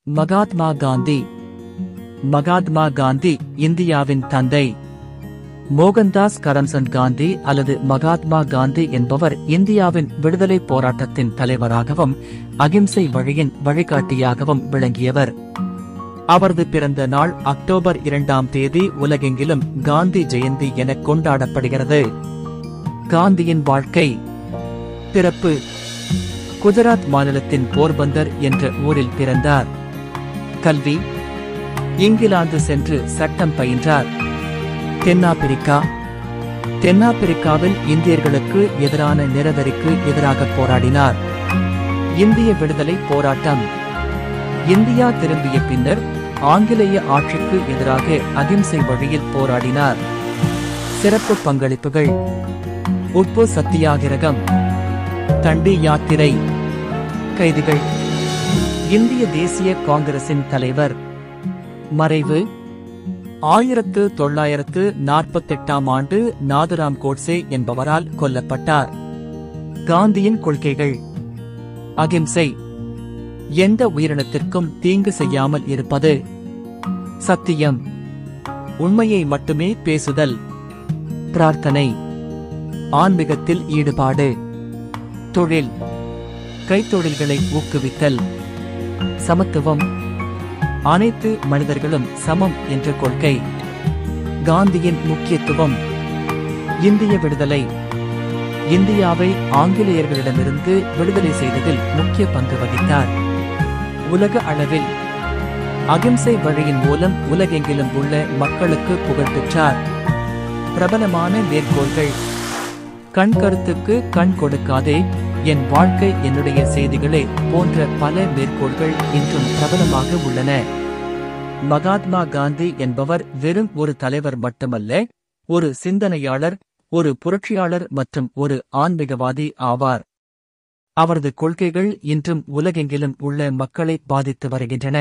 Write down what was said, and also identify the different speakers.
Speaker 1: மகாத்மா காந்தி. மகாத்மா காந்தி இந்தியாவின் தந்தை. மோகன்தாஸ் கரம்சந்த் காந்தி அல்லது மகாத்மா காந்தி என்பவர் இந்தியாவின் விடுதலை போராட்டத்தின் தலைவராகவும் அகிம்சை வழியின் வழிகாட்டியாகவும் விளங்கியவர். அவரது பிறந்த நாள் அக்டோபர் 2ஆம் தேதி உலகெங்கிலும் காந்தி ஜெயந்தி என கொண்டாடப்படுகிறது. காந்தியின் வாழ்க்கை. பிறப்பு: குஜராத் மாநிலத்தின் போர்பந்தர் என்ற ஊரில் பிறந்தார். கல்வி: இங்கிலாந்து சென்று சட்டம் பயின்றார். தென்னாப்பிரிக்கா. தென்னாப்பிரிக்காவில் இந்தியர்களுக்கு எதிரான நிறவெறிக்கு எதிராக போராடினார். இந்திய விடுதலை போராட்டம். இந்தியா திரும்பிய பின்னர் ஆங்கிலேய ஆட்சிக்கு எதிராக அகிம்சை வழியில் போராடினார். சிறப்பு பங்களிப்புகள்: உப்பு சத்தியாகிரகம், தண்டி யாத்திரை, கைதுகள். இந்திய தேசிய காங்கிரசின் தலைவர். மறைவு: 1948ஆம் ஆண்டு நாதுராம் கோட்சே என்பவரால் கொல்லப்பட்டார். காந்தியின் கொள்கைகள்: அகிம்சை, எந்த உயிரினத்திற்கும் தீங்கு செய்யாமல் இருப்பது. சத்தியம், உண்மையை மட்டுமே பேசுதல். பிரார்த்தனை, ஆன்மீகத்தில் ஈடுபாடு. தொழில், கைத்தொழில்களை ஊக்குவித்தல். சமத்துவம், அனைத்து மனிதர்களும் சமம் என்ற கொள்கை. காந்தியின் முக்கியத்துவம். இந்திய விடுதலை. இந்தியாவை ஆங்கிலேயர்களிடமிருந்து விடுதலை செய்ததில் முக்கிய பங்கு வகித்தார். உலக அளவில் அகிம்சை வழியின் மூலம் உலகெங்கிலும் உள்ள மக்களுக்கு புகழ் பெற்றார். பிரபலமான மேற்கோள்கள்: கண் கருத்துக்கு கண் கொடுக்காதே, என் வாழ்க்கை என்னுடைய செய்திகளே போன்ற பல மேற்கோள்கள் இன்றும் பிரபலமாக உள்ளன. மகாத்மா காந்தி என்பவர் வெறும் ஒரு தலைவர் மட்டுமல்ல, ஒரு சிந்தனையாளர், ஒரு புரட்சியாளர் மற்றும் ஒரு ஆன்மீகவாதி ஆவார். அவரது கொள்கைகள் இன்றும் உலகெங்கிலும் உள்ள மக்களை பாதித்து வருகின்றன.